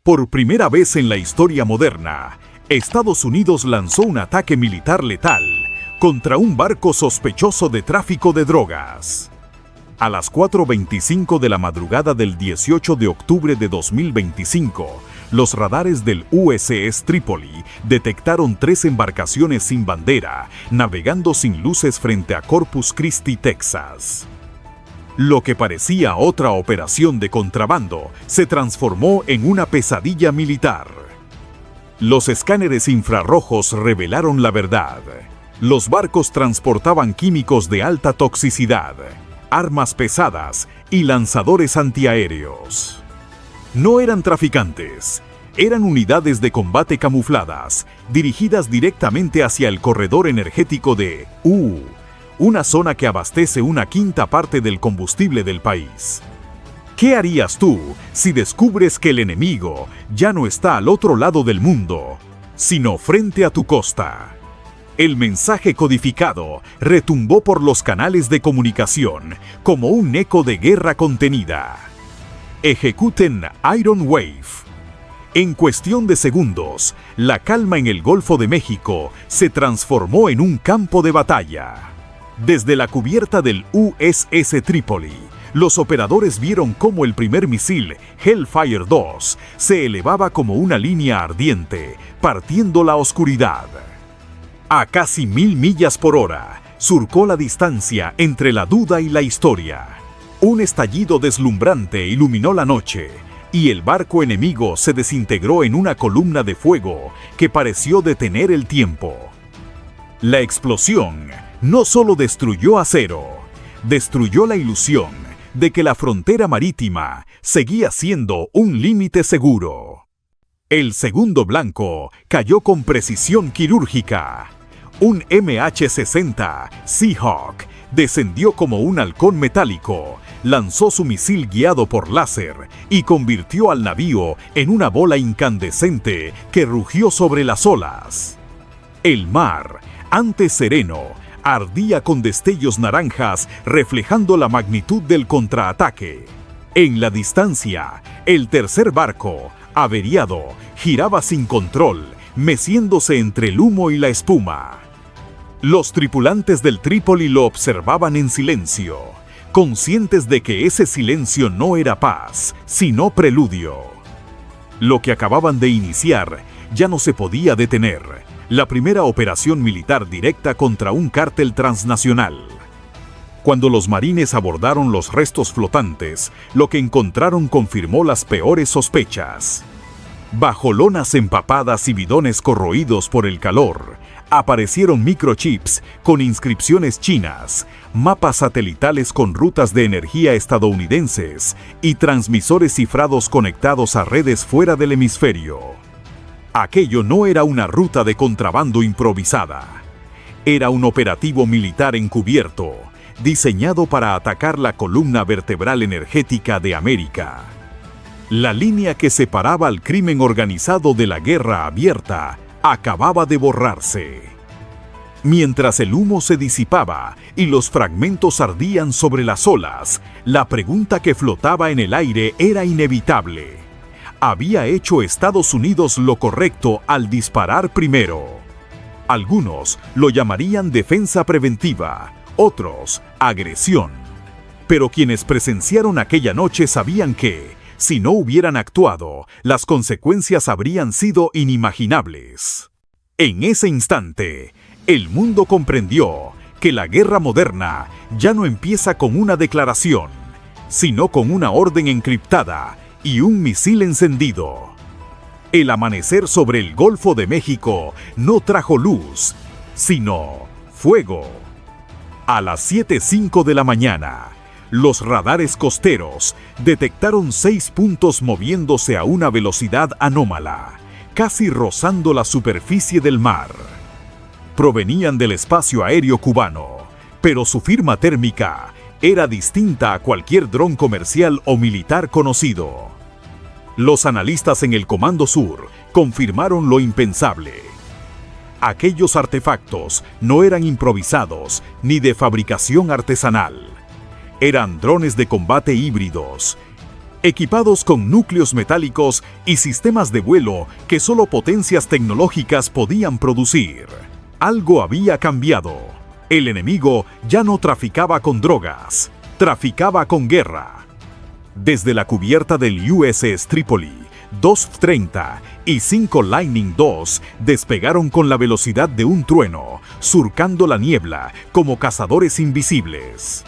Por primera vez en la historia moderna, Estados Unidos lanzó un ataque militar letal contra un barco sospechoso de tráfico de drogas. A las 4:25 de la madrugada del 18 de octubre de 2025, los radares del USS Tripoli detectaron 3 embarcaciones sin bandera, navegando sin luces frente a Corpus Christi, Texas. Lo que parecía otra operación de contrabando se transformó en una pesadilla militar. Los escáneres infrarrojos revelaron la verdad. Los barcos transportaban químicos de alta toxicidad, armas pesadas y lanzadores antiaéreos. No eran traficantes, eran unidades de combate camufladas, dirigidas directamente hacia el corredor energético de una zona que abastece 1/5 parte del combustible del país. ¿Qué harías tú si descubres que el enemigo ya no está al otro lado del mundo, sino frente a tu costa? El mensaje codificado retumbó por los canales de comunicación como un eco de guerra contenida. Ejecuten Iron Wave. En cuestión de segundos, la calma en el Golfo de México se transformó en un campo de batalla. Desde la cubierta del USS Tripoli, los operadores vieron cómo el primer misil, Hellfire 2, se elevaba como una línea ardiente, partiendo la oscuridad. A casi 1000 millas por hora, surcó la distancia entre la duda y la historia. Un estallido deslumbrante iluminó la noche, y el barco enemigo se desintegró en una columna de fuego que pareció detener el tiempo. La explosión no solo destruyó acero, destruyó la ilusión de que la frontera marítima seguía siendo un límite seguro. El segundo blanco cayó con precisión quirúrgica. Un MH-60 Seahawk descendió como un halcón metálico, lanzó su misil guiado por láser y convirtió al navío en una bola incandescente que rugió sobre las olas. El mar, antes sereno, ardía con destellos naranjas reflejando la magnitud del contraataque. En la distancia, el tercer barco, averiado, giraba sin control, meciéndose entre el humo y la espuma. Los tripulantes del Trípoli lo observaban en silencio, conscientes de que ese silencio no era paz, sino preludio. Lo que acababan de iniciar ya no se podía detener: la primera operación militar directa contra un cártel transnacional. Cuando los marines abordaron los restos flotantes, lo que encontraron confirmó las peores sospechas. Bajo lonas empapadas y bidones corroídos por el calor, aparecieron microchips con inscripciones chinas, mapas satelitales con rutas de energía estadounidenses y transmisores cifrados conectados a redes fuera del hemisferio. Aquello no era una ruta de contrabando improvisada. Era un operativo militar encubierto, diseñado para atacar la columna vertebral energética de América. La línea que separaba al crimen organizado de la guerra abierta acababa de borrarse. Mientras el humo se disipaba y los fragmentos ardían sobre las olas, la pregunta que flotaba en el aire era inevitable. ¿Había hecho Estados Unidos lo correcto al disparar primero? Algunos lo llamarían defensa preventiva, otros agresión. Pero quienes presenciaron aquella noche sabían que, si no hubieran actuado, las consecuencias habrían sido inimaginables. En ese instante, el mundo comprendió que la guerra moderna ya no empieza con una declaración, sino con una orden encriptada y un misil encendido. El amanecer sobre el Golfo de México no trajo luz, sino fuego. A las 7:05 de la mañana, los radares costeros detectaron 6 puntos moviéndose a una velocidad anómala, casi rozando la superficie del mar. Provenían del espacio aéreo cubano, pero su firma térmica era distinta a cualquier dron comercial o militar conocido. Los analistas en el Comando Sur confirmaron lo impensable. Aquellos artefactos no eran improvisados ni de fabricación artesanal. Eran drones de combate híbridos, equipados con núcleos metálicos y sistemas de vuelo que solo potencias tecnológicas podían producir. Algo había cambiado. El enemigo ya no traficaba con drogas, traficaba con guerra. Desde la cubierta del USS Tripoli, 230 y 5 Lightning II despegaron con la velocidad de un trueno, surcando la niebla como cazadores invisibles.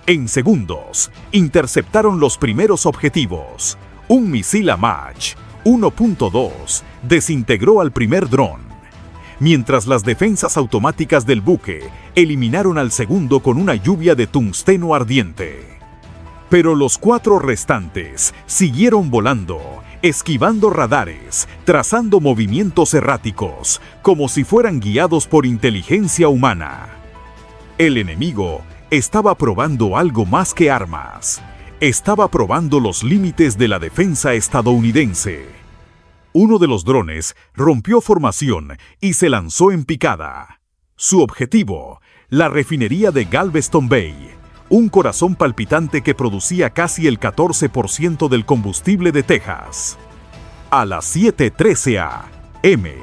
En segundos, interceptaron los primeros objetivos. Un misil Mach 1.2 desintegró al primer dron, mientras las defensas automáticas del buque eliminaron al segundo con una lluvia de tungsteno ardiente. Pero los 4 restantes siguieron volando, esquivando radares, trazando movimientos erráticos, como si fueran guiados por inteligencia humana. El enemigo estaba probando algo más que armas. Estaba probando los límites de la defensa estadounidense. Uno de los drones rompió formación y se lanzó en picada. Su objetivo, la refinería de Galveston Bay, un corazón palpitante que producía casi el 14% del combustible de Texas. A las 7:13 a.m.,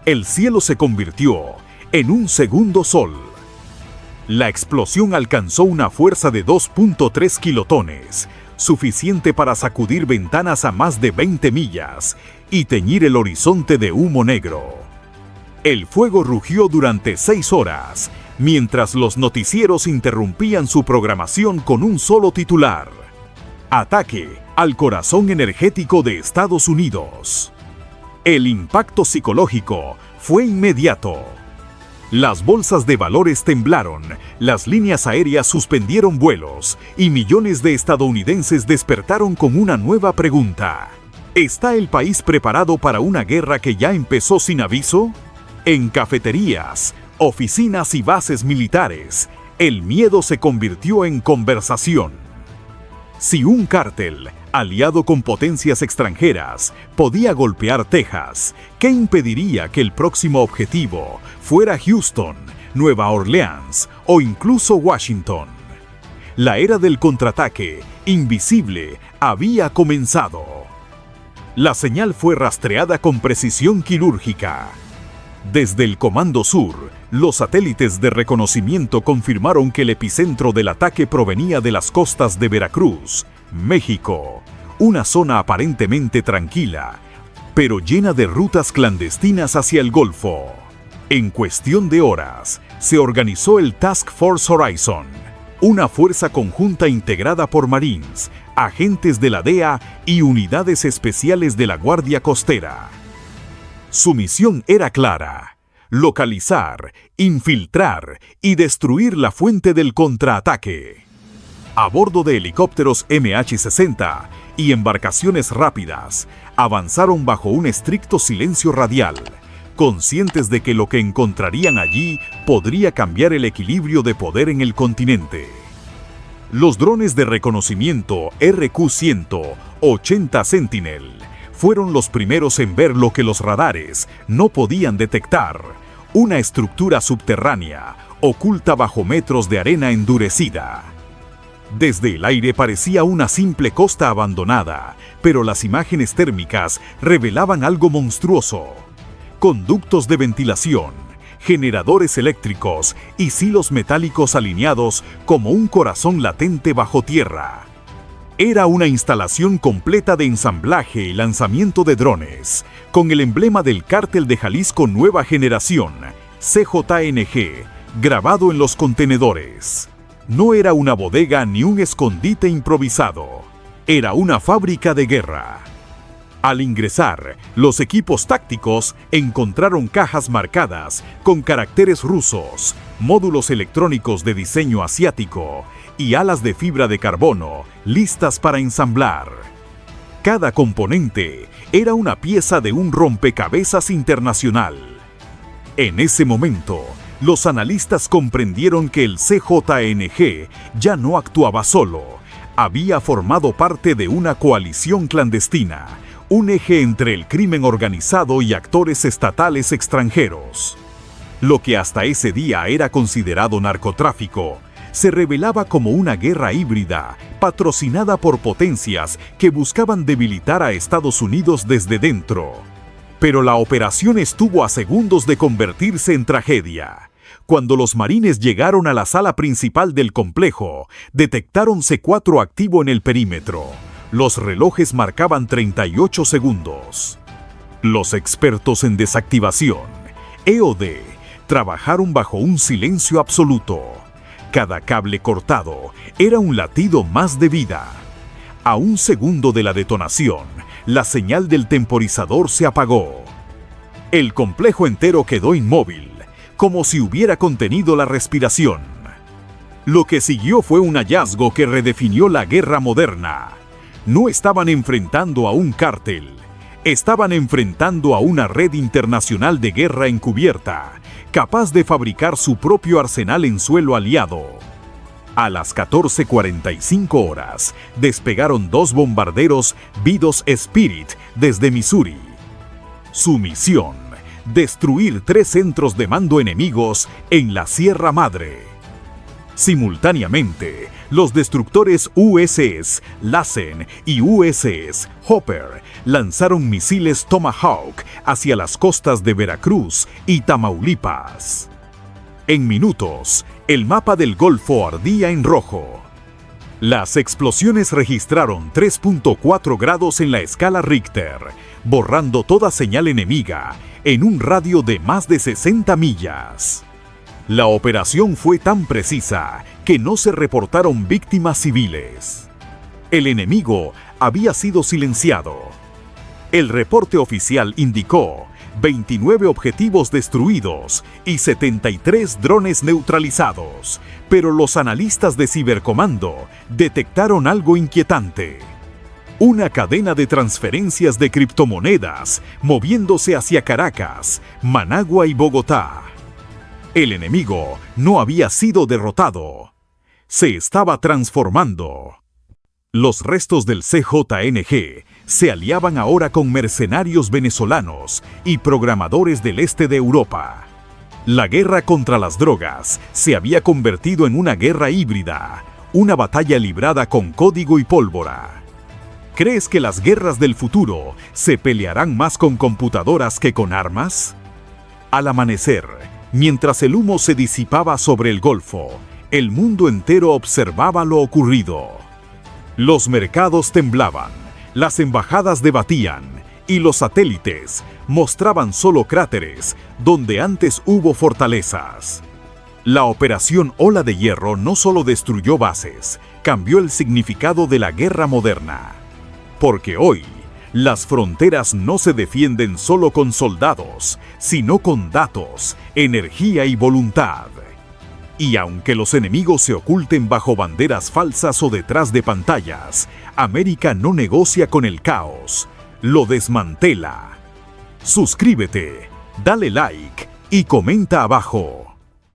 el cielo se convirtió en un segundo sol. La explosión alcanzó una fuerza de 2.3 kilotones, suficiente para sacudir ventanas a más de 20 millas y teñir el horizonte de humo negro. El fuego rugió durante 6 horas, mientras los noticieros interrumpían su programación con un solo titular: Ataque al corazón energético de Estados Unidos. El impacto psicológico fue inmediato. Las bolsas de valores temblaron, las líneas aéreas suspendieron vuelos y millones de estadounidenses despertaron con una nueva pregunta: ¿está el país preparado para una guerra que ya empezó sin aviso? En cafeterías, oficinas y bases militares, el miedo se convirtió en conversación. Si un cártel, aliado con potencias extranjeras, podía golpear Texas, ¿qué impediría que el próximo objetivo fuera Houston, Nueva Orleans o incluso Washington? La era del contraataque invisible había comenzado. La señal fue rastreada con precisión quirúrgica. Desde el Comando Sur, los satélites de reconocimiento confirmaron que el epicentro del ataque provenía de las costas de Veracruz, México, una zona aparentemente tranquila, pero llena de rutas clandestinas hacia el Golfo. En cuestión de horas, se organizó el Task Force Horizon, una fuerza conjunta integrada por Marines, agentes de la DEA y unidades especiales de la Guardia Costera. Su misión era clara: localizar, infiltrar y destruir la fuente del contraataque. A bordo de helicópteros MH-60 y embarcaciones rápidas, avanzaron bajo un estricto silencio radial, conscientes de que lo que encontrarían allí podría cambiar el equilibrio de poder en el continente. Los drones de reconocimiento RQ-180 Sentinel fueron los primeros en ver lo que los radares no podían detectar: una estructura subterránea oculta bajo metros de arena endurecida. Desde el aire parecía una simple costa abandonada, pero las imágenes térmicas revelaban algo monstruoso: conductos de ventilación, generadores eléctricos y silos metálicos alineados como un corazón latente bajo tierra. Era una instalación completa de ensamblaje y lanzamiento de drones, con el emblema del Cártel de Jalisco Nueva Generación, CJNG, grabado en los contenedores. No era una bodega ni un escondite improvisado, era una fábrica de guerra. Al ingresar, los equipos tácticos encontraron cajas marcadas con caracteres rusos, módulos electrónicos de diseño asiático y alas de fibra de carbono listas para ensamblar. Cada componente era una pieza de un rompecabezas internacional. En ese momento, los analistas comprendieron que el CJNG ya no actuaba solo, había formado parte de una coalición clandestina, un eje entre el crimen organizado y actores estatales extranjeros. Lo que hasta ese día era considerado narcotráfico, se revelaba como una guerra híbrida, patrocinada por potencias que buscaban debilitar a Estados Unidos desde dentro. Pero la operación estuvo a segundos de convertirse en tragedia. Cuando los marines llegaron a la sala principal del complejo, detectaron C4 activo en el perímetro. Los relojes marcaban 38 segundos. Los expertos en desactivación, EOD, trabajaron bajo un silencio absoluto. Cada cable cortado era un latido más de vida. A un segundo de la detonación, la señal del temporizador se apagó. El complejo entero quedó inmóvil, como si hubiera contenido la respiración. Lo que siguió fue un hallazgo que redefinió la guerra moderna. No estaban enfrentando a un cártel, estaban enfrentando a una red internacional de guerra encubierta, capaz de fabricar su propio arsenal en suelo aliado. A las 14:45 horas, despegaron 2 bombarderos B-2 Spirit desde Missouri. Su misión: destruir 3 centros de mando enemigos en la Sierra Madre. Simultáneamente, los destructores USS Lassen y USS Hopper lanzaron misiles Tomahawk hacia las costas de Veracruz y Tamaulipas. En minutos, el mapa del Golfo ardía en rojo. Las explosiones registraron 3.4 grados en la escala Richter, borrando toda señal enemiga en un radio de más de 60 millas. La operación fue tan precisa que no se reportaron víctimas civiles. El enemigo había sido silenciado. El reporte oficial indicó 29 objetivos destruidos y 73 drones neutralizados, pero los analistas de Cibercomando detectaron algo inquietante. Una cadena de transferencias de criptomonedas moviéndose hacia Caracas, Managua y Bogotá. El enemigo no había sido derrotado. Se estaba transformando. Los restos del CJNG se aliaban ahora con mercenarios venezolanos y programadores del este de Europa. La guerra contra las drogas se había convertido en una guerra híbrida, una batalla librada con código y pólvora. ¿Crees que las guerras del futuro se pelearán más con computadoras que con armas? Al amanecer, mientras el humo se disipaba sobre el Golfo, el mundo entero observaba lo ocurrido. Los mercados temblaban, las embajadas debatían y los satélites mostraban solo cráteres donde antes hubo fortalezas. La operación Ola de Hierro no solo destruyó bases, cambió el significado de la guerra moderna. Porque hoy, las fronteras no se defienden solo con soldados, sino con datos, energía y voluntad. Y aunque los enemigos se oculten bajo banderas falsas o detrás de pantallas, América no negocia con el caos, lo desmantela. Suscríbete, dale like y comenta abajo.